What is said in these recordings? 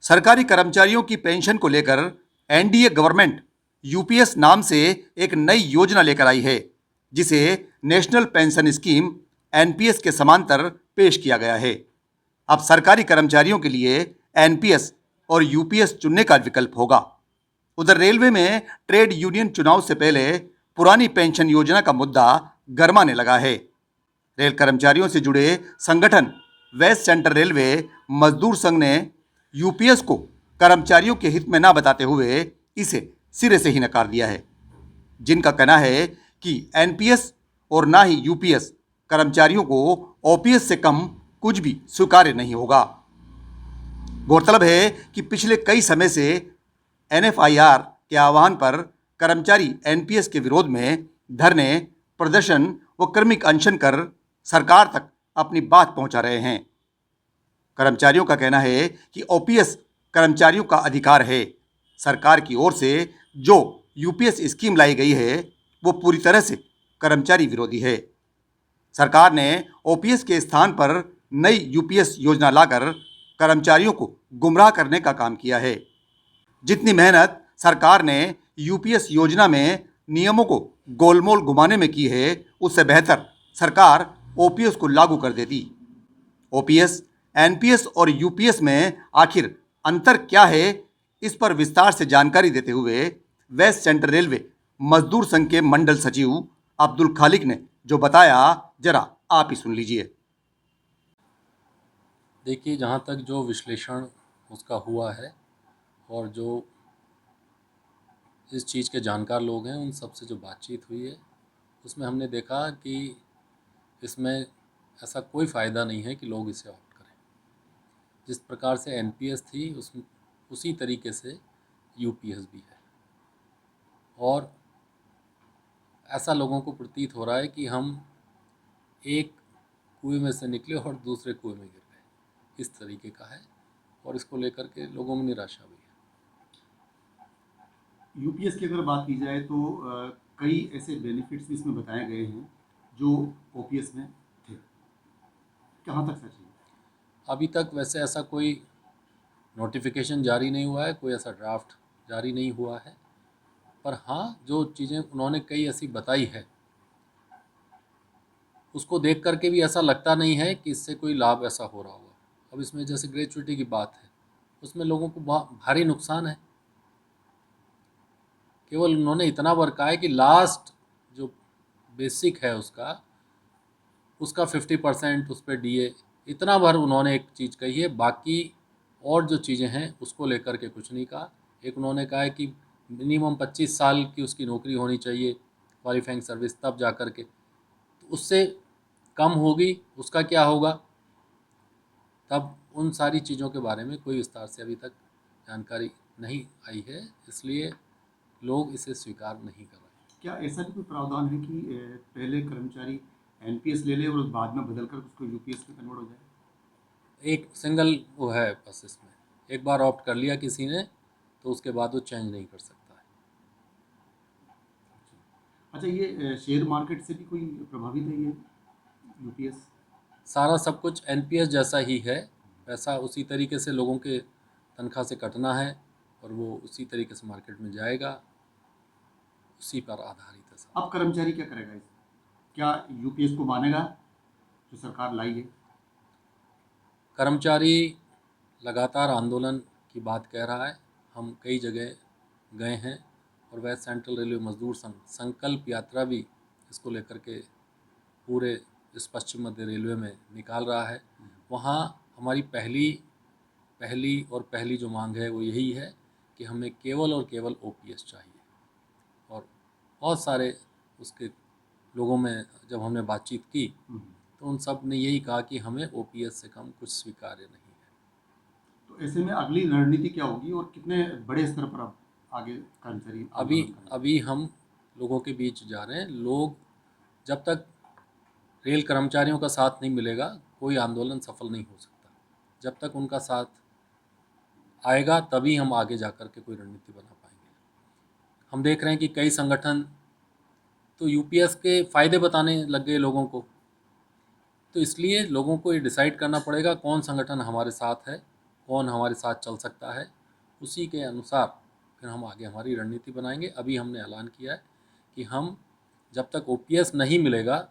सरकारी कर्मचारियों की पेंशन को लेकर एनडीए गवर्नमेंट यूपीएस नाम से एक नई योजना लेकर आई है, जिसे नेशनल पेंशन स्कीम एनपीएस के समांतर पेश किया गया है। अब सरकारी कर्मचारियों के लिए एनपीएस और यूपीएस चुनने का विकल्प होगा। उधर रेलवे में ट्रेड यूनियन चुनाव से पहले पुरानी पेंशन योजना का मुद्दा गरमाने लगा है। रेल कर्मचारियों से जुड़े संगठन वेस्ट सेंट्रल रेलवे मजदूर संघ ने यूपीएस को कर्मचारियों के हित में ना बताते हुए इसे सिरे से ही नकार दिया है, जिनका कहना है कि एनपीएस और ना ही यूपीएस कर्मचारियों को ओपीएस से कम कुछ भी स्वीकार्य नहीं होगा। गौरतलब है कि पिछले कई समय से एनएफआईआर के आह्वान पर कर्मचारी एनपीएस के विरोध में धरने, प्रदर्शन व क्रमिक अनशन कर सरकार तक अपनी बात पहुंचा रहे हैं। कर्मचारियों का कहना है कि ओपीएस कर्मचारियों का अधिकार है। सरकार की ओर से जो यूपीएस स्कीम लाई गई है वो पूरी तरह से कर्मचारी विरोधी है। सरकार ने ओपीएस के स्थान पर नई यूपीएस योजना लाकर कर्मचारियों को गुमराह करने का काम किया है। जितनी मेहनत सरकार ने यूपीएस योजना में नियमों को गोलमोल घुमाने में की है, उससे बेहतर सरकार ओपीएस को लागू कर देती। ओपीएस, एनपीएस और यूपीएस में आखिर अंतर क्या है, इस पर विस्तार से जानकारी देते हुए वेस्ट सेंट्रल रेलवे मजदूर संघ के मंडल सचिव अब्दुल खालिक ने जो बताया, जरा आप ही सुन लीजिए। देखिए, जहाँ तक जो विश्लेषण उसका हुआ है और जो इस चीज़ के जानकार लोग हैं उन सब से जो बातचीत हुई है, उसमें हमने देखा कि इसमें ऐसा कोई फ़ायदा नहीं है कि लोग इसे ऑप्ट करें। जिस प्रकार से एनपीएस थी उसी तरीके से यूपीएस भी है, और ऐसा लोगों को प्रतीत हो रहा है कि हम एक कुएं में से निकले और दूसरे कुएं में गिर गए, इस तरीके का है, और इसको लेकर के लोगों में निराशा भी है। यूपीएस की अगर बात की जाए तो कई ऐसे बेनिफिट्स भी इसमें बताए गए हैं जो ओपीएस में थे, कहाँ तक सच है? अभी तक वैसे ऐसा कोई नोटिफिकेशन जारी नहीं हुआ है, कोई ऐसा ड्राफ्ट जारी नहीं हुआ है, पर हाँ, जो चीज़ें उन्होंने कई ऐसी बताई है उसको देख करके भी ऐसा लगता नहीं है कि इससे कोई लाभ ऐसा हो रहा होगा। अब इसमें जैसे ग्रेचुइटी की बात है, उसमें लोगों को भारी नुकसान है। केवल उन्होंने इतना बरका है कि लास्ट जो बेसिक है उसका 50% उस पर डीए, इतना भर उन्होंने एक चीज़ कही है। बाकी और जो चीज़ें हैं उसको लेकर के कुछ नहीं कहा। एक उन्होंने कहा है कि मिनिमम 25 साल की उसकी नौकरी होनी चाहिए, क्वालिफाइंग सर्विस, तब जा कर के, तो उससे कम होगी उसका क्या होगा, तब उन सारी चीज़ों के बारे में कोई विस्तार से अभी तक जानकारी नहीं आई है, इसलिए लोग इसे स्वीकार नहीं कर रहे। क्या ऐसा भी कोई प्रावधान है कि पहले कर्मचारी एनपीएस ले ले और बाद में बदल कर उसको यूपीएस में कन्वर्ट हो जाए? एक सिंगल वो है बस, इसमें एक बार ऑप्ट कर लिया किसी ने तो उसके बाद वो चेंज नहीं कर सकता है। अच्छा, ये शेयर मार्केट से भी कोई प्रभावित है ये यूपीएस? सारा सब कुछ एनपीएस जैसा ही है, पैसा उसी तरीके से लोगों के तनख्वाह से कटना है और वो उसी तरीके से मार्केट में जाएगा, उसी पर आधारित है सब। अब कर्मचारी क्या करेगा इस, क्या यूपीएस को मानेगा जो सरकार लाई है? कर्मचारी लगातार आंदोलन की बात कह रहा है। हम कई जगह गए हैं और वेस्ट सेंट्रल रेलवे मजदूर संघ संकल्प यात्रा भी इसको लेकर के पूरे इस पश्चिम मध्य रेलवे में निकाल रहा है। वहाँ हमारी पहली जो मांग है वो यही है कि हमें केवल और केवल ओपीएस चाहिए, और बहुत सारे उसके लोगों में जब हमने बातचीत की तो उन सब ने यही कहा कि हमें ओपीएस से कम कुछ स्वीकार्य नहीं है। तो ऐसे में अगली रणनीति क्या होगी और कितने बड़े स्तर पर अब आगे कर्मचारी अभी आंदोलन करेंगे? अभी हम लोगों के बीच जा रहे हैं। लोग, जब तक रेल कर्मचारियों का साथ नहीं मिलेगा कोई आंदोलन सफल नहीं हो सकता। जब तक उनका साथ आएगा तभी हम आगे जा कर के कोई रणनीति बना पाएंगे। हम देख रहे हैं कि कई संगठन तो यूपीएस के फ़ायदे बताने लग गए लोगों को, तो इसलिए लोगों को ये डिसाइड करना पड़ेगा कौन संगठन हमारे साथ है, कौन हमारे साथ चल सकता है, उसी के अनुसार फिर हम आगे हमारी रणनीति बनाएंगे। अभी हमने ऐलान किया है कि हम जब तक ओपीएस नहीं मिलेगा,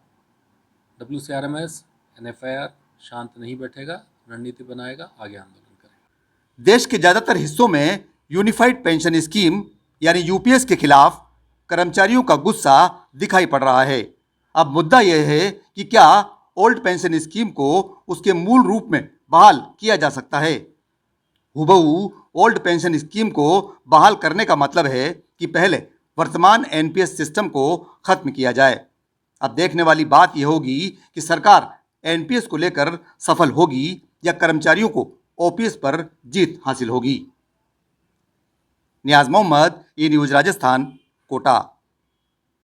WCRMS, NFIR शांत नहीं बैठेगा, रणनीति बनाएगा, आगे आंदोलन करेगा। देश के ज्यादातर हिस्सों में यूनिफाइड पेंशन स्कीम यानी यूपीएस के खिलाफ कर्मचारियों का गुस्सा दिखाई पड़ रहा है। अब मुद्दा यह है कि क्या ओल्ड पेंशन स्कीम को उसके मूल रूप में बहाल किया जा सकता है। हुबहू ओल्ड पेंशन स्कीम को बहाल करने का मतलब है कि पहले वर्तमान एनपीएस सिस्टम को खत्म किया जाए। अब देखने वाली बात यह होगी कि सरकार एनपीएस को लेकर सफल होगी या कर्मचारियों को ओपीएस पर जीत हासिल होगी। नियाज मोहम्मद, ई न्यूज राजस्थान, कोटा।